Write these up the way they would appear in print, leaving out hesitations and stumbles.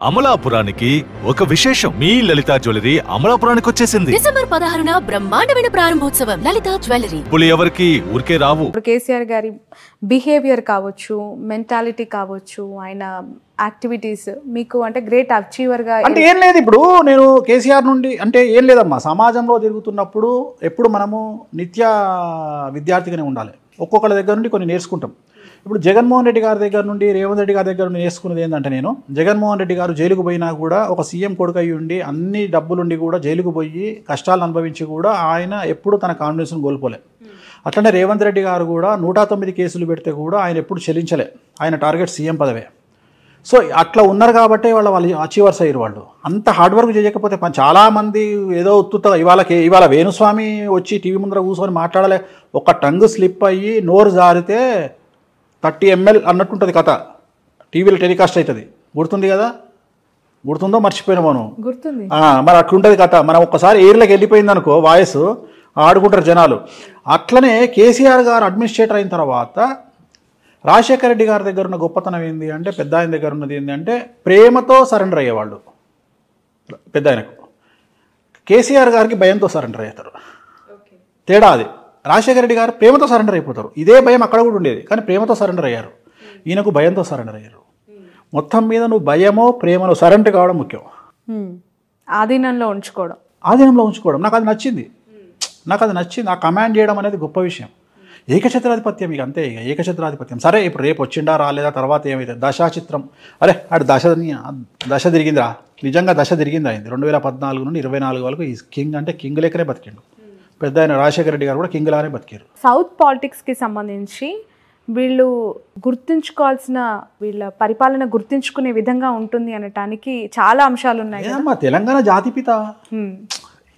అమలాపురానికి ఒక విశేషం. మీ లలిత జ్యువెలరీ అమలాపురానికి వచ్చేసింది. డిసెంబర్ 16న బ్రహ్మాండమైన ప్రారంభోత్సవం. లలిత జ్యువెలరీ. పులి ఎవరికి ఊరికే రావు. కేసీఆర్ గారి బిహేవియర్ కావచ్చు, మెంటాలిటీ కావచ్చు, ఆయన యాక్టివిటీస్ మీకు అంటే గ్రేట్ అచీవర్ గా అంటే ఏం లేదు. ఇప్పుడు నేను కేసీఆర్ నుండి అంటే ఏం లేదమ్మా, సమాజంలో తిరుగుతున్నప్పుడు ఎప్పుడు మనము నిత్య విద్యార్థిగానే ఉండాలి. ఒక్కొక్కళ్ళ దగ్గర నుండి కొన్ని నేర్చుకుంటాం. ఇప్పుడు జగన్మోహన్ రెడ్డి గారి దగ్గర నుండి రేవంత్ రెడ్డి గారి దగ్గర నుండి నేర్చుకున్నది ఏంటంటే, నేను జగన్మోహన్ రెడ్డి గారు జైలుకు పోయినా కూడా ఒక సీఎం కొడుకు అయ్యి ఉండి అన్ని డబ్బులుండి కూడా జైలుకు పోయి కష్టాలను అనుభవించి కూడా ఆయన ఎప్పుడు తన కాన్ఫిడెన్స్ను కోల్పోలే. అట్లనే రేవంత్ రెడ్డి గారు కూడా 109 కేసులు పెడితే కూడా ఆయన ఎప్పుడు చెల్లించలే. ఆయన టార్గెట్ సీఎం పదవే. సో అట్లా ఉన్నారు కాబట్టి వాళ్ళు అచీవర్స్ అయ్యారు. వాళ్ళు అంత హార్డ్ వర్క్ చేయకపోతే చాలామంది ఏదో ఉత్తుత ఇవాళ వేణుస్వామి వచ్చి టీవీ ముందర కూర్చొని మాట్లాడలే, ఒక టంగ్ స్లిప్ అయ్యి నోరు జారితే 30 ml అన్నట్టుంటుంది కథ. టీవీలో టెలికాస్ట్ అవుతుంది. గుర్తుంది కదా? గుర్తుందో మర్చిపోయినా మనం. గుర్తుంది. మరి అట్లుంటుంది కథ. మనం ఒక్కసారి ఎయిర్లోకి వెళ్ళిపోయింది అనుకో, వాయిస్ ఆడుకుంటారు జనాలు. అట్లనే కేసీఆర్ గారు అడ్మినిస్ట్రేటర్ అయిన తర్వాత రాజశేఖర రెడ్డి గారి దగ్గర ఉన్న గొప్పతనం ఏంది అంటే, పెద్ద ఆయన దగ్గర ఉన్నది ఏంటి అంటే ప్రేమతో సరెండర్ అయ్యేవాళ్ళు. పెద్ద ఆయనకు కేసీఆర్ గారికి భయంతో సరెండర్ అవుతారు. తేడా అది. రాజశేఖర రెడ్డి గారు ప్రేమతో సరెండర్ అయిపోతారు. ఇదే భయం అక్కడ కూడా ఉండేది, కానీ ప్రేమతో సరెండర్ అయ్యారు. ఈయనకు భయంతో సరెండర్ అయ్యారు. మొత్తం మీద నువ్వు భయమో ప్రేమలో సరెండర్ కావడం ముఖ్యం. ఆధీనంలో ఉంచుకోవడం. నాకు అది నచ్చింది. ఆ కమాండ్ చేయడం అనేది గొప్ప విషయం. ఏకఛత్రాధిపత్యం ఇక అంతే. ఇక ఏకఛత్రాధిపత్యం. సరే ఇప్పుడు రేపు వచ్చిండా రాలేదా తర్వాత ఏమైతే దశాచిత్రం, అరే అటు దశ తిరిగిందిరా. నిజంగా దశ తిరిగింది అయింది. 2014 నుండి 24 వరకు ఈ కింగ్ అంటే కింగ్ లెక్కనే బతికిండు. పెద్ద ఆయన రాజశేఖర రెడ్డి గారు కూడా కింగ్ లానే బతికారు. సౌత్ పాలిటిక్స్కి సంబంధించి వీళ్ళు గుర్తుంచుకోవాల్సిన, వీళ్ళ పరిపాలన గుర్తుంచుకునే విధంగా ఉంటుంది అనటానికి చాలా అంశాలు ఉన్నాయి. తెలంగాణ జాతిపిత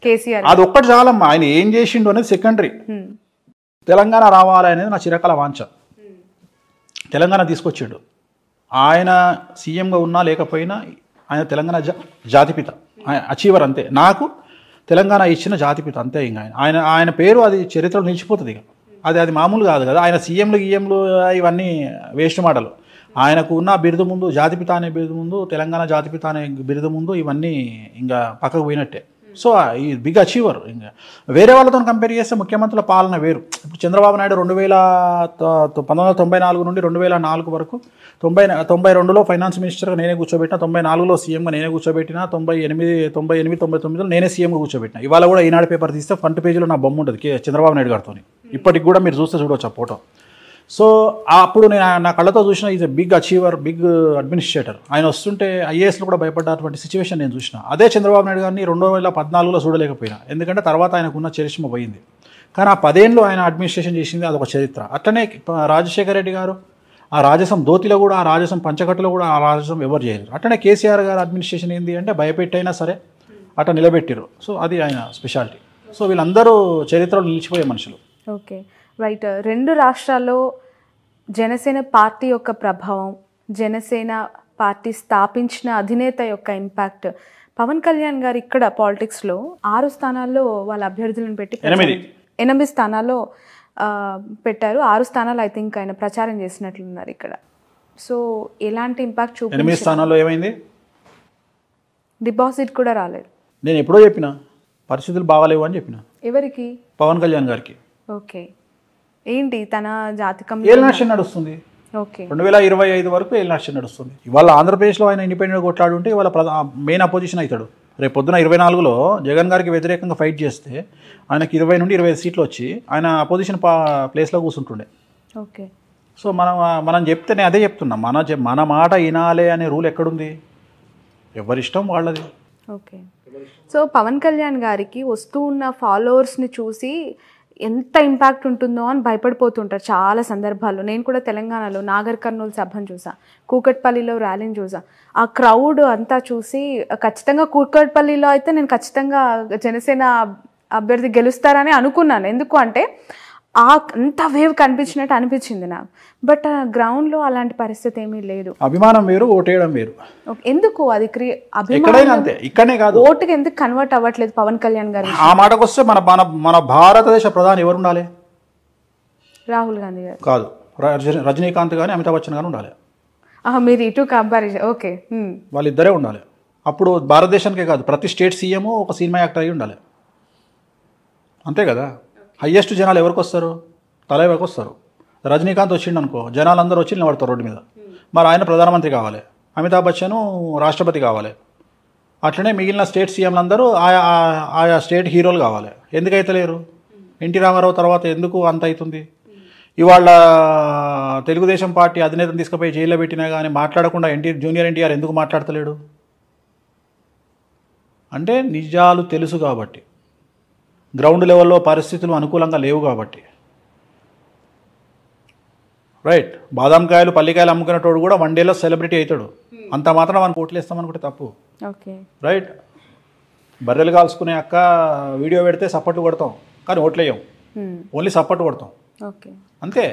కేసీఆర్, అది ఒక్కటి చాలమ్మా. ఆయన ఏం చేసిండు అనేది సెకండరీ. తెలంగాణ రావాలి అనేది నా చిరకాల వాంఛ. తెలంగాణ తీసుకొచ్చాడు. ఆయన సీఎంగా ఉన్నా లేకపోయినా ఆయన తెలంగాణ జాతిపిత, అచీవర్ అంతే. నాకు తెలంగాణ ఇచ్చిన జాతిపిత అంతే. ఇంకా ఆయన పేరు అది చరిత్రలో నిలిచిపోతుంది. ఇక అది మామూలు కాదు కదా. ఆయన సీఎంలు ఇవన్నీ వేస్ట్ మాటలు. ఆయనకు ఉన్న బిరుదు ముందు, జాతిపిత అనే బిరుదు ముందు, తెలంగాణ జాతిపిత అనే బిరుదు ముందు ఇవన్నీ ఇంకా పక్కకు పోయినట్టే. సో ఈ బిగ్ అచీవర్. ఇంకా వేరే వాళ్ళతో కంపేర్ చేస్తే ముఖ్యమంత్రుల పాలన వేరు. ఇప్పుడు చంద్రబాబు నాయుడు 1994 నుండి 2004 వరకు 92లో ఫైనాన్స్ మినిస్టర్గా నేనే కూర్చోబెట్టిన, 94లో సీఎంగా నేనే కూర్చోబెట్టిన, 98, 99లో నేనే సీఎంగా కూర్చోబెట్టిన. ఇవాళ కూడా ఈనాడు పేపర్ తీస్తే ఫ్రంట్ పేజీలో నా బొమ్మ ఉంటుంది చంద్రబాబు నాయుడు గారితో. ఇప్పటికి కూడా మీరు చూడవచ్చు ఆ ఫోటో. సో అప్పుడు నేను నా కళ్ళతో చూసిన is a big achiever, big administrator. ఆయన వస్తుంటే ఐఏఎస్లో కూడా భయపడ్డటువంటి సిచ్యువేషన్ నేను చూసిన. అదే చంద్రబాబు నాయుడు గారిని 2014లో చూడలేకపోయినా, ఎందుకంటే తర్వాత ఆయనకున్న చరిష్మ పోయింది. కానీ ఆ 10 ఏళ్ళు ఆయన అడ్మినిస్ట్రేషన్ చేసింది, అదొక చరిత్ర. అట్లనే రాజశేఖర రెడ్డి గారు ఆ రాజసం ధోతిలో కూడా, ఆ రాజసం పంచకట్టులో కూడా ఆ రాజసం ఎవరు చేయరు. అట్లనే కేసీఆర్ గారు అడ్మినిస్ట్రేషన్ ఏంటి అంటే భయపెట్టైనా సరే అట్లా నిలబెట్టారు. సో అది ఆయన స్పెషాలిటీ. సో వీళ్ళందరూ చరిత్రలో నిలిచిపోయే మనుషులు. Okay, right. 2 రాష్ట్రాల్లో జనసేన పార్టీ యొక్క ప్రభావం, జనసేన పార్టీ స్థాపించిన అధినేత యొక్క ఇంపాక్ట్, పవన్ కళ్యాణ్ గారు ఇక్కడ పాలిటిక్స్లో 6 స్థానాల్లో వాళ్ళ అభ్యర్థులను పెట్టి 8 స్థానాల్లో పెట్టారు. 6 స్థానాలు ఐ థింక్ ఆయన ప్రచారం చేసినట్లున్నారు ఇక్కడ. సో ఎలాంటి ఇంపాక్ట్ 8 స్థానాల్లో ఏమైంది? డిపాజిట్ కూడా రాలేదు. నేను ఎప్పుడో చెప్పిన పరిస్థితులు బాగాలేవు అని చెప్పిన. ఎవరికి? పవన్ కళ్యాణ్ గారికి. ఓకే, ఏంటి తన జాతకం ఏలినాశం నడుస్తుంది. ఓకే, 2025 వరకు ఏలినాశం నడుస్తుంది. ఇవాళ ఆంధ్రప్రదేశ్లో ఆయన ఇండిపెండెంట్ కొట్లాడుంటే ఇవాళ మెయిన్ అపోజిషన్ అవుతాడు. రేపు పొద్దున 24లో జగన్ గారికి వ్యతిరేకంగా ఫైట్ చేస్తే ఆయనకి 20 నుండి 25 సీట్లు వచ్చి ఆయన అపోజిషన్ ప్లేస్లో కూర్చుంటుండే. ఓకే. సో మనం చెప్తే నేను అదే చెప్తున్నా, మన మాట వినాలే అనే రూల్ ఎక్కడుంది? ఎవరిష్టం వాళ్ళది. ఓకే. సో పవన్ కళ్యాణ్ గారికి వస్తూ ఉన్న ఫాలోవర్స్ని చూసి ఎంత ఇంపాక్ట్ ఉంటుందో అని భయపడిపోతుంటారు చాలా సందర్భాల్లో. నేను కూడా తెలంగాణలో నాగర్ కర్నూలు సభను చూసా, కూకట్పల్లిలో ర్యాలీని చూసా. ఆ క్రౌడ్ అంతా చూసి ఖచ్చితంగా కూకట్పల్లిలో అయితే నేను ఖచ్చితంగా జనసేన అభ్యర్థి గెలుస్తారని అనుకున్నాను. ఎందుకు అంటే అంత వేవ్ కనిపించినట్టు అనిపించింది నాకు. బట్ గ్రౌండ్లో అలాంటి పరిస్థితి ఏమీ లేదు. అభిమానం వేరు, ఓటేయడం వేరు. ఎందుకు అది అంతే, ఇక్కడనే కాదు, ఓటుకి ఎందుకు కన్వర్ట్ అవ్వట్లేదు పవన్ కళ్యాణ్ గారు? ఆ మాటకు వస్తే మన భారతదేశ ప్రధాని ఎవరు ఉండాలి? రాహుల్ గాంధీ గారు కాదు, రజనీకాంత్ కానీ అమితాబ్ బచ్చన్ కానీ ఉండాలి. మీరు ఇటు కంపారిజన్ ఓకే. వాళ్ళిద్దరే ఉండాలి. అప్పుడు భారతదేశానికే కాదు ప్రతి స్టేట్ సీఎం ఒక సినిమా యాక్టర్ అయి ఉండాలి. అంతే కదా. హయ్యెస్ట్ జనాలు ఎవరికి వస్తారు? తలైవకి వస్తారు. రజనీకాంత్ వచ్చిండు అనుకో, జనాలు అందరూ వచ్చి నిలబడతారు రోడ్డు మీద. మరి ఆయన ప్రధానమంత్రి కావాలి, అమితాబ్ బచ్చన్ రాష్ట్రపతి కావాలి. అట్లనే మిగిలిన స్టేట్ సీఎంలందరూ ఆయా స్టేట్ హీరోలు కావాలి. ఎందుకైతే లేరు? ఎన్టీ రామారావు తర్వాత ఎందుకు అంత అవుతుంది? ఇవాళ తెలుగుదేశం పార్టీ అధినేతను తీసుకుపోయి జైల్లో పెట్టినా కానీ మాట్లాడకుండా జూనియర్ ఎన్టీఆర్ ఎందుకు మాట్లాడతలేడు? అంటే నిజాలు తెలుసు కాబట్టి, గ్రౌండ్ లెవెల్లో పరిస్థితులు అనుకూలంగా లేవు కాబట్టి. రైట్. బాదాంకాయలు పల్లికాయలు అమ్ముకునేటోడు కూడా వన్ డేలో సెలబ్రిటీ అవుతాడు. అంత మాత్రం మనకు ఓట్లు వేస్తామనుకుంటే తప్పు. Okay right. బర్రెలు కాల్చుకునే అక్క వీడియో పెడితే సపోర్ట్ కొడతాం కానీ ఓట్లేయం, ఓన్లీ సపోర్ట్ కొడతాం. ఓకే అంతే.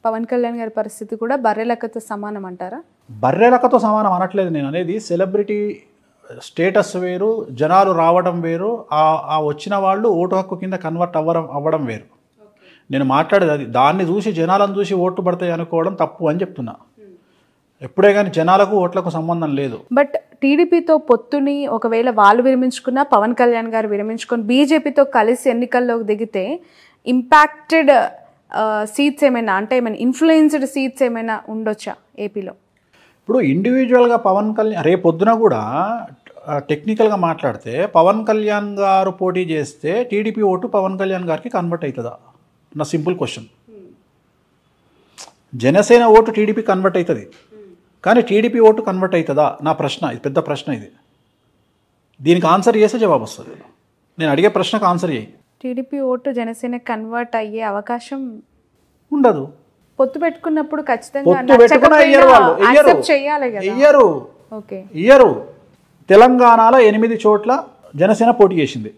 పవన్ కళ్యాణ్ గారి పరిస్థితి కూడా బర్రెలక్కతో సమానం అంటారా? బర్రెలక్కతో సమానం అనట్లేదు నేను. అనేది సెలబ్రిటీ స్టేటస్ వేరు, జనాలు రావడం వేరు, ఆ వచ్చిన వాళ్ళు ఓటు హక్కు కింద కన్వర్ట్ అవ్వడం వేరు. నేను మాట్లాడేది అది. దాన్ని చూసి జనాలను చూసి ఓట్లు పడతాయి అనుకోవడం తప్పు అని చెప్తున్నా. ఎప్పుడే కానీ జనాలకు ఓట్లకు సంబంధం లేదు. బట్ టీడీపీతో పొత్తుని ఒకవేళ వాళ్ళు విరమించుకున్నా, పవన్ కళ్యాణ్ గారు విరమించుకొని బీజేపీతో కలిసి ఎన్నికల్లోకి దిగితే ఇంపాక్టెడ్ సీట్స్ ఏమైనా, అంటే ఏమైనా ఇన్ఫ్లుయెన్స్డ్ సీట్స్ ఏమైనా ఉండొచ్చా ఏపీలో? ఇప్పుడు ఇండివిజువల్గా పవన్ కళ్యాణ్ రేపొద్దున కూడా టెక్నికల్గా మాట్లాడితే పవన్ కళ్యాణ్ గారు పోటీ చేస్తే టీడీపీ ఓటు పవన్ కళ్యాణ్ గారికి కన్వర్ట్ అవుతుందా? నా simple question. Janasena vote TDP convert అవుతుంది కానీ టీడీపీ ఓటు కన్వర్ట్ అవుతుందా? నా ప్రశ్న. ఇది పెద్ద ప్రశ్న. ఇది దీనికి ఆన్సర్ చేస్తే జవాబు వస్తుంది. నేను అడిగే ప్రశ్నకు ఆన్సర్ చేయి. టీడీపీ ఓటు జనసేన కన్వర్ట్ అయ్యే అవకాశం ఉండదు. పొత్తు పెట్టుకున్నప్పుడు ఖచ్చితంగా పొత్తు పెట్టుకున్నా చేయాలి కదా. ఇయ్యరు. తెలంగాణలో 8 చోట్ల జనసేన పోటీ చేసింది.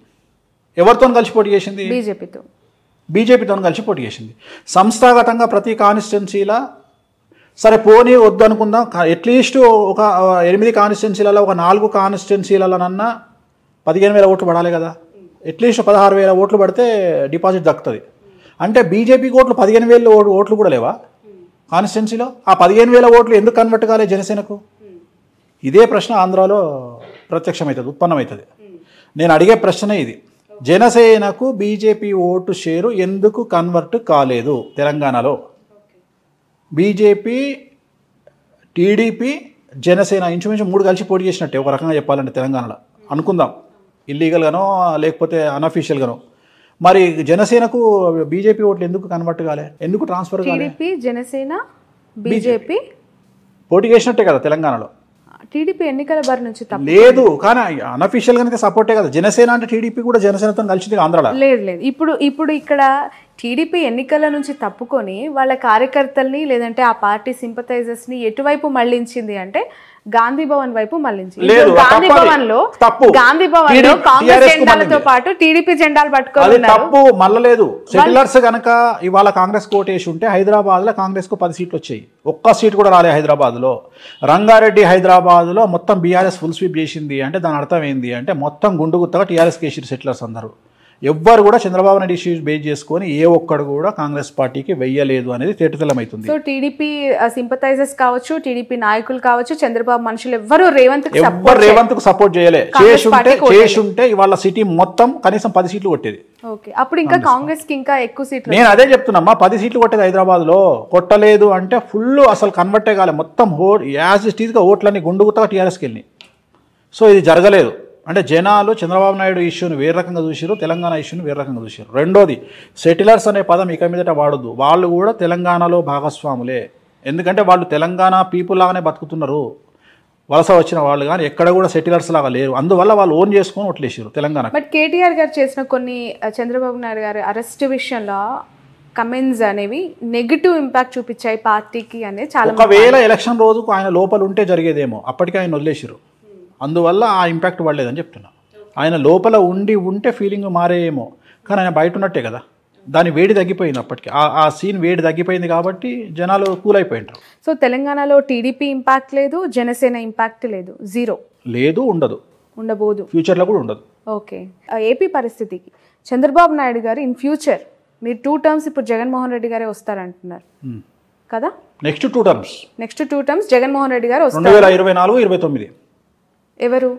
ఎవరితో కలిసి పోటీ చేసింది? బీజేపీతో కలిసి పోటీ చేసింది. సంస్థాగతంగా ప్రతి కాన్స్టిట్యున్సీలా సరే పోనీ వద్దు అనుకుందాం, అట్లీస్ట్ ఒక 8 కాన్స్టిట్యున్సీలలో ఒక 4 కాన్స్టిట్యున్సీలలోనన్నా 15,000 ఓట్లు పడాలి కదా. అట్లీస్ట్ 16,000 ఓట్లు పడితే డిపాజిట్ దక్కుతుంది. అంటే బీజేపీకి ఓట్లు 15,000 ఓట్లు కూడా లేవా కాన్స్టిట్యున్సీలో? ఆ 15,000 ఓట్లు ఎందుకు కన్వర్ట్ కాలే జనసేనకు? ఇదే ప్రశ్న ఆంధ్రాలో ప్రత్యక్షమవుతుంది, ఉత్పన్నమవుతుంది. నేను అడిగే ప్రశ్న ఇది. జనసేనకు బీజేపీ ఓటు షేరు ఎందుకు కన్వర్ట్ కాలేదు తెలంగాణలో? బీజేపీ, టీడీపీ, జనసేన ఇంచుమించు 3 కలిసి పోటీ చేసినట్టే ఒక రకంగా చెప్పాలంటే తెలంగాణలో అనుకుందాం, ఇల్లీగల్గానో లేకపోతే అన్అఫీషియల్గానో. మరి జనసేనకు బీజేపీ ఓట్లు ఎందుకు కన్వర్ట్ కాలే? ఎందుకు ట్రాన్స్ఫర్ కాలే? టీడీపీ, జనసేన, బీజేపీ పోటీ చేసినట్టే కదా తెలంగాణలో. టీడీపీ ఎన్నికల బారి నుంచి లేదు కానీ అన్అఫీషియల్ గానే సపోర్టే కదా. జనసేన అంటే టీడీపీ కూడా జనసేనతో కలిసింది ఆంధ్రాలో. లేదు. ఇప్పుడు ఇక్కడ టీడీపీ ఎన్నికల నుంచి తప్పుకొని వాళ్ళ కార్యకర్తల్ని లేదంటే ఆ పార్టీ సింపథైజర్స్ ని ఎటువైపు మళ్ళించింది అంటే గాంధీ భవన్ వైపు మళ్ళించింది. గాంధీ భవన్ లో కాంగ్రెస్ జెండాలతో పాటు టీడీపీ జెండాలు పట్టుకోవాలి. తప్పు మళ్ళలేదు. సెటిలర్స్ గనక ఇవాళ కాంగ్రెస్ కోటేసి ఉంటే హైదరాబాద్ లో కాంగ్రెస్ కు 10 సీట్లు వచ్చాయి. ఒక్క సీట్ కూడా రాలే హైదరాబాద్ లో. రంగారెడ్డి హైదరాబాద్ లో మొత్తం బీఆర్ఎస్ ఫుల్ స్వీప్ చేసింది అంటే దాని అర్థం ఏంది అంటే మొత్తం గుండుగుత్తగా టీఆర్ఎస్ కేసీఆర్ సెటిలర్స్ అందరూ. ఎవ్వరు కూడా చంద్రబాబు నాయుడు ఇష్యూస్ బేస్ చేసుకొని ఏ ఒక్కడు కూడా కాంగ్రెస్ పార్టీకి వెయ్యలేదు అనేది తేటతెల్లమైతుంది. సో టీడీపీ సింపథైజర్స్ కావచ్చు, టీడీపీ నాయకులు కావచ్చు, చంద్రబాబు మనుషులు ఎవ్వరు రేవంత్ కు సపోర్ట్ చేయలే. చేసుంటే ఇవాళ సిటీ మొత్తం కనీసం 10 సీట్లు కొట్టేది. ఓకే, అప్పుడు ఇంకా కాంగ్రెస్ కి ఇంకా ఎక్కువ సీట్లు. నేను అదే చెప్తున్నామ్మా, 10 సీట్లు కొట్టేది హైదరాబాద్ లో. కొట్టలేదు అంటే ఫుల్ అసలు కన్వర్టే కాలే. మొత్తం యాజ్ ఇట్ ఈజ్ గా ఓట్లన్నీ గుండుగుత్తగా టీఆర్ఎస్కి వెళ్ళినాయి. సో ఇది జరగలేదు. అంటే జనాలు చంద్రబాబు నాయుడు ఇష్యూని వేరే రకంగా చూసారు, తెలంగాణ ఇష్యూని వేరే రకంగా చూసారు. రెండోది, సెటిలర్స్ అనే పదం ఇక మీదట వాడొద్దు. వాళ్ళు కూడా తెలంగాణలో భాగస్వాములే. ఎందుకంటే వాళ్ళు తెలంగాణ పీపుల్ లాగానే బతుకుతున్నారు. వలస వచ్చిన వాళ్ళు కానీ ఎక్కడ కూడా సెటిలర్స్ లాగా లేరు. అందువల్ల వాళ్ళు ఓన్ చేసుకొని ఓట్లేసారు తెలంగాణ. బట్ కేటీఆర్ గారు చేసిన కొన్ని చంద్రబాబు నాయుడు గారి అరెస్ట్ విషయంలో కమెంట్స్ అనేవి నెగిటివ్ ఇంపాక్ట్ చూపించాయి పార్టీకి అనేది చాలా. ఒకవేళ ఎలక్షన్ రోజుకు ఆయన లోపల ఉంటే జరిగేదేమో, అప్పటికే ఆయన వదిలేసారు. అందువల్ల ఆ ఇంపాక్ట్ పడలేదని చెప్తున్నా. ఆయన లోపల ఉంటే ఫీలింగ్ మారేమో, కానీ ఆయన బయట ఉన్నట్టే కదా. దాని వేడి తగ్గిపోయింది. అప్పటికి ఆ సీన్ వేడి తగ్గిపోయింది కాబట్టి జనాలు కూల్ అయిపోయింటారు. సో తెలంగాణలో టీడీపీ ఇంపాక్ట్ లేదు, జనసేన ఇంపాక్ట్ లేదు, జీరో లేదు, ఉండబోదు, ఫ్యూచర్లో కూడా ఉండదు. ఓకే, ఏపీ పరిస్థితికి చంద్రబాబు నాయుడు గారు ఇన్ ఫ్యూచర్ మీరు 2 టర్మ్స్ ఇప్పుడు జగన్మోహన్ రెడ్డి గారే వస్తారంటున్నారు. కదా. Next 2 terms next 2 terms Jaganmohan Reddy గారు వస్తారు. 2024-29 ఎవరు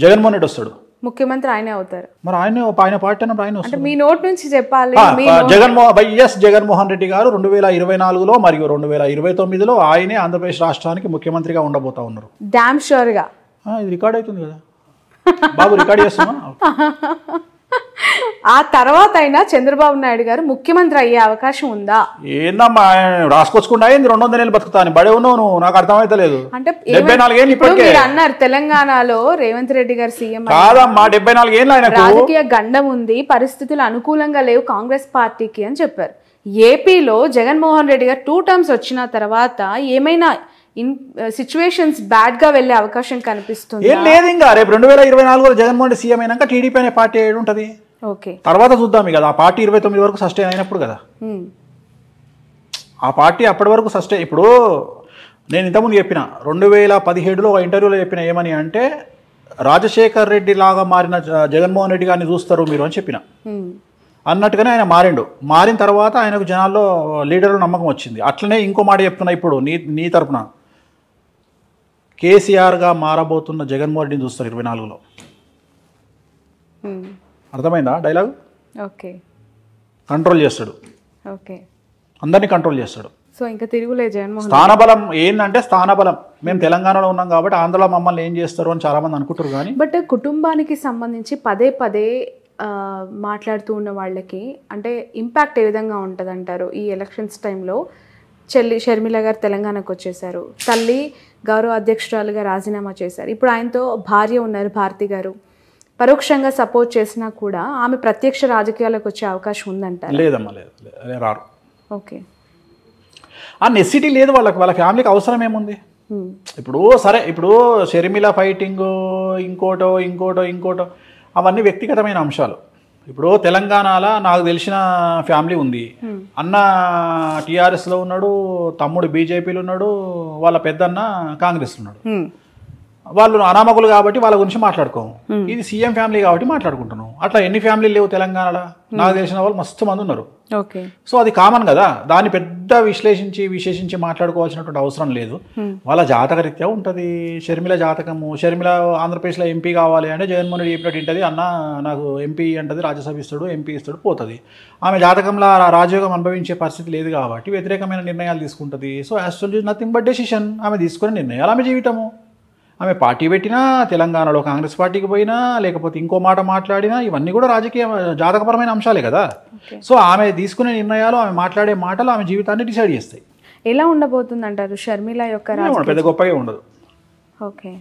జగన్మోహన్ రెడ్డి వస్తాడు, ముఖ్యమంత్రి ఆయనే అవుతారు. మరి ఆయన పార్టీ అన్నప్పుడు ఆయన అంటే వస్తాడు. మీ నోట్ నుంచి చెప్పాలి. జగన్మోహన్ రెడ్డి గారు 2024లో మరియు 2029లో ఆయనే ఆంధ్రప్రదేశ్ రాష్ట్రానికి ముఖ్యమంత్రిగా ఉండబోతా ఉన్నారు. డామ్ షూర్ గా. ఇది రికార్డ్ అవుతుంది కదా బాబు, రికార్డ్ చేస్తున్నా. ఆ తర్వాత అయినా చంద్రబాబు నాయుడు గారు ముఖ్యమంత్రి అయ్యే అవకాశం ఉందా? ఏందమ్మా రాసుకొచ్చుకుంటా ఏంది 200 ఏళ్ళు బతుకుతాను బడే ఉన్నావు నువ్వు, నాకు అర్థమైతలేదు. అంటే 74 ఏళ్ళు ఇప్పటికే మీరు అన్నారు తెలంగాణలో రేవంత్ రెడ్డి గారు సీఎం కాదమ్మా, 74 ఏళ్ళు ఆయనకు రాజకీయ గండం ఉంది, పరిస్థితులు అనుకూలంగా లేవు కాంగ్రెస్ పార్టీకి అని చెప్పారు. ఏపీలో జగన్మోహన్ రెడ్డి గారు 2 టర్మ్స్ వచ్చిన తర్వాత ఏమైనా సిచ్యువేషన్స్ బ్యాడ్ గా వెళ్లే అవకాశం కనిపిస్తుంది? ఏం లేదు. ఇంకా రేపు 2024లో జగన్మోహన్ రెడ్డి సీఎం అయినాక టీడీపీ అనే పార్టీ ఏడు ఉంటుంది. ఓకే, తర్వాత చూద్దాం కదా. ఆ పార్టీ 29 వరకు సస్టైన్ అయినప్పుడు కదా, ఆ పార్టీ అప్పటి వరకు సస్టైన్. ఇప్పుడు నేను ఇంతకుముందు చెప్పిన 2017లో ఒక ఇంటర్వ్యూలో చెప్పిన ఏమని అంటే, రాజశేఖర్ రెడ్డి లాగా మారిన జగన్మోహన్ రెడ్డి గారిని చూస్తారు మీరు అని చెప్పిన. అన్నట్టుగానే ఆయన మారిండు. మారిన తర్వాత ఆయనకు జనాల్లో లీడర్లు నమ్మకం వచ్చింది. అట్లనే ఇంకో మాట చెప్తున్నా ఇప్పుడు నీ తరపున, కేసీఆర్గా మారబోతున్న జగన్మోహన్ రెడ్డిని చూస్తారు 24లో. అర్థమైందా డైలాగ్? ఓకే, కంట్రోల్ చేస్తాడు, ఓకే, అందరినీ కంట్రోల్ చేస్తాడు. సో ఇంకా తిరుగులే జగన్మోహన్. స్థానబలం ఏంటంటే స్థానబలం. మేము తెలంగాణలో ఉన్నాం కాబట్టి ఆంధ్రలో మమ్మల్ని ఏం చేస్తారు అని చాలా మంది అనుకుంటారు. కానీ బట్ కుటుంబానికి సంబంధించి పదే పదే మాట్లాడుతూ ఉన్న వాళ్ళకి అంటే ఇంపాక్ట్ ఏ విధంగా ఉంటుంది అంటారు? ఈ ఎలక్షన్స్ టైంలో చెల్లి షర్మిల గారు తెలంగాణకు వచ్చేసారు, తల్లి గౌరవ అధ్యక్షురాలుగా రాజీనామా చేశారు, ఇప్పుడు ఆయనతో భార్య ఉన్నారు భారతి గారు. పరోక్షంగా సపోర్ట్ చేసినా కూడా ఆమె ప్రత్యక్ష రాజకీయాలకు వచ్చే అవకాశం ఉందంటారు? లేదమ్మా, లేదు, రారు. ఓకే, ఆ నెసిటీ లేదు వాళ్ళకి. వాళ్ళ ఫ్యామిలీకి అవసరం ఏముంది? ఇప్పుడు సరే, ఇప్పుడు షర్మిల ఫైటింగ్ ఇంకోటో అవన్నీ వ్యక్తిగతమైన అంశాలు. ఇప్పుడు తెలంగాణలో నాకు తెలిసిన ఫ్యామిలీ ఉంది. అన్న టీఆర్ఎస్లో ఉన్నాడు, తమ్ముడు బీజేపీలో ఉన్నాడు, వాళ్ళ పెద్దన్న కాంగ్రెస్లో ఉన్నాడు. వాళ్ళు అనామకులు కాబట్టి వాళ్ళ గురించి మాట్లాడుకోము. ఇది సీఎం ఫ్యామిలీ కాబట్టి మాట్లాడుకుంటున్నాం. అట్లా ఎన్ని ఫ్యామిలీలు లేవు తెలంగాణలో? నాకు తెలిసిన వాళ్ళు మస్తు మంది ఉన్నారు. ఓకే, సో అది కామన్ కదా, దాన్ని పెద్ద విశేషించి మాట్లాడుకోవాల్సినటువంటి అవసరం లేదు. వాళ్ళ జాతక రీత్యా ఉంటుంది. షర్మిల జాతకము, షర్మిల ఆంధ్రప్రదేశ్లో ఎంపీ కావాలి అంటే జగన్మోహన్ రెడ్డి చెప్పినట్టు ఉంటుంది. అన్న నాకు ఎంపీ అంటది, రాజ్యసభ ఇస్తాడు, ఎంపీ ఇస్తాడు, పోతుంది. ఆమె జాతకంలో రాజయోగం అనుభవించే పరిస్థితి లేదు కాబట్టి వ్యతిరేకమైన నిర్ణయాలు తీసుకుంటుంది. So as nothing but decision. ఆమె తీసుకునే నిర్ణయాలు ఆమె జీవితము. ఆమె పార్టీ పెట్టినా, తెలంగాణలో కాంగ్రెస్ పార్టీకి పోయినా, లేకపోతే ఇంకో మాట మాట్లాడినా, ఇవన్నీ కూడా రాజకీయ జాతకపరమైన అంశాలే కదా. సో ఆమె తీసుకునే నిర్ణయాలు, ఆమె మాట్లాడే మాటలు ఆమె జీవితాన్ని డిసైడ్ చేస్తాయి. ఎలా ఉండబోతుంది అంటారు షర్మిల యొక్క పెద్ద గొప్పగా ఉండదు. ఓకే,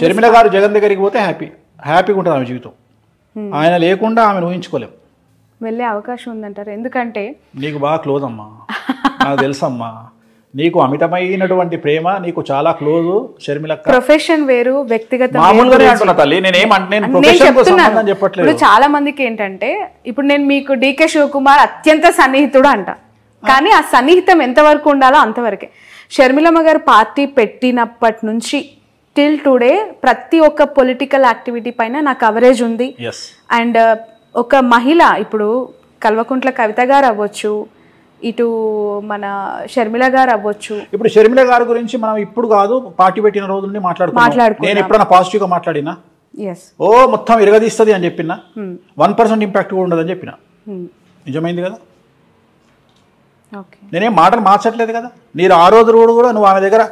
షర్మిల గారు జగన్ దగ్గరికి పోతే హ్యాపీగా ఉంటుంది ఆమె జీవితం. ఆయన లేకుండా ఆమెను ఊహించుకోలేం. వెళ్ళే అవకాశం ఉందంటారు? ఎందుకంటే నీకు బాగా క్లోజ్ అమ్మా, నాకు తెలుసమ్మా. నీకు అమితమైనటువంటి ప్రేమ, నీకు చాలా క్లోజ్ షర్మిల. ప్రొఫెషన్ వేరు, వ్యక్తిగత మామూలుగానే అంటున్నా తల్లి. చెప్పట్లేదు. చాలా మందికి ఏంటంటే, ఇప్పుడు నేను మీకు డీకే శివకుమార్ అత్యంత సన్నిహితుడు అంట, కానీ ఆ సన్నిహితం ఎంతవరకు ఉండాలో అంతవరకే. షర్మిలమ్మ గారు పార్టీ పెట్టినప్పటి నుంచి టిల్ టుడే ప్రతి ఒక్క పొలిటికల్ యాక్టివిటీ పైన నా కవరేజ్ ఉంది. అండ్ ఒక మహిళ, ఇప్పుడు కల్వకుంట్ల కవిత గారు అవ్వచ్చు, ఇటు మన షర్మిల గారు అవ్వచ్చు. ఇప్పుడు షర్మిల గారి గురించి మనం ఇప్పుడు కాదు, పార్టీ పెట్టిన రోజు నుండి మాట్లాడుకుంటున్నాం. నేను ఎప్పుడైనా పాజిటివ్ గా మాట్లాడినా? మొత్తం ఇరగదీస్తుంది అని చెప్పినా, 1% ఇంపాక్ట్ కూడా ఉండదని చెప్పిన. నిజమైంది కదా. నేనేం మాటలు మార్చట్లేదు కదా. మీరు ఆ రోజు కూడా నువ్వు ఆమె దగ్గర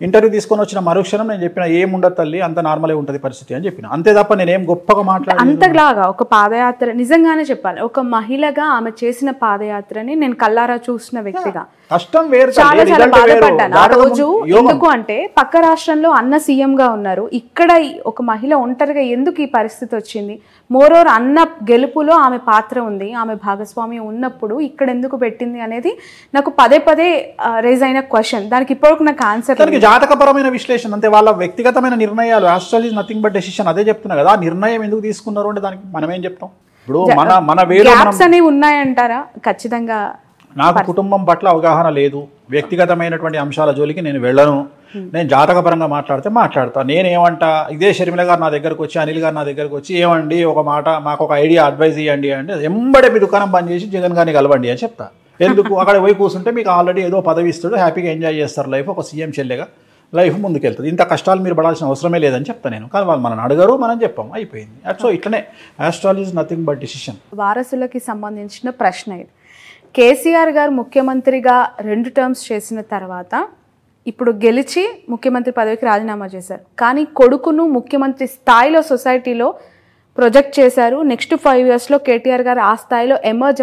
ఇంటర్వ్యూ తీసుకొని వచ్చిన మరుక్షణం నేను చెప్పిన ఏముండదు తల్లి, అంత నార్మలే ఉంటుంది పరిస్థితి అని చెప్పిన. అంతే తప్ప నేనేం గొప్పగా మాట్లాడ. అంతలాగా ఒక పాదయాత్ర, నిజంగానే చెప్పాలి, ఒక మహిళగా ఆమె చేసిన పాదయాత్రని నేను కల్లారా చూసిన వ్యక్తిగా కష్టం వేరు, చాలా చాలా బాధపడ్డాను ఆ రోజు. ఎందుకు అంటే పక్క రాష్ట్రంలో అన్న సీఎం గా ఉన్నారు, ఇక్కడ ఒక మహిళ ఒంటరిగా ఎందుకు ఈ పరిస్థితి వచ్చింది? మోరోవర్ అన్న గెలుపులో ఆమె పాత్ర ఉంది, ఆమె భాగస్వామ్యం ఉన్నప్పుడు ఇక్కడ ఎందుకు పెట్టింది అనేది నాకు పదే రేజ్ అయిన క్వశ్చన్. దానికి ఇప్పటివరకు నాకు ఆన్సర్. జాతకపరమైన విశ్లేషణ అంతే, వాళ్ళ వ్యక్తిగతమైన నిర్ణయాలు. Astrology is nothing but decision. అదే చెప్తున్నా కదా. ఆ నిర్ణయం ఎందుకు తీసుకున్నారు అంటే దానికి మనం ఏం చెప్తాం? ఇప్పుడు మన గ్యాప్స్ అనేవి ఉన్నాయంటారా? ఖచ్చితంగా నాకు కుటుంబం పట్ల అవగాహన లేదు, వ్యక్తిగతమైనటువంటి అంశాల జోలికి నేను వెళ్ళను. నేను జాతకపరంగా మాట్లాడతా. నేనేమంటా, ఇదే షర్మిల గారు నా దగ్గరకు వచ్చి, అనిల్ గారు నా దగ్గరకు వచ్చి, ఏమండి ఒక మాట మాకు ఒక ఐడియా అడ్వైజ్ ఇవ్వండి అంటే, ఎంబడే మీ దుకాణం బంద్ చేసి జగన్ గారిని కలవండి అని చెప్తా. ఎందుకు అక్కడ పోయి కూర్చుంటే మీకు ఆల్రెడీ ఏదో పదవి ఇస్తాడు, హ్యాపీగా ఎంజాయ్ చేస్తారు లైఫ్, ఒక సీఎం చెల్లెగా లైఫ్ ముందుకెళ్తుంది. ఇంత కష్టాలు మీరు పడాల్సిన అవసరమే లేదని చెప్తాను నేను. కానీ వాళ్ళు మనల్ని అడగరు, మనం చెప్పాం, అయిపోయింది. సో ఇట్లనే astrology is nothing but decision. వారసులకి సంబంధించిన ప్రశ్న ఇది. కేసీఆర్ గారు ముఖ్యమంత్రిగా 2 టర్మ్స్ చేసిన తర్వాత ఇప్పుడు గెలిచి ముఖ్యమంత్రి పదవికి రాజీనామా చేశారు. కానీ కొడుకును ముఖ్యమంత్రి స్థాయిలో సొసైటీలో ప్రొజెక్ట్ చేశారు. నెక్స్ట్ 5 yearsలో కేటీఆర్ గారు ఆ స్థాయిలో ఎమర్జ్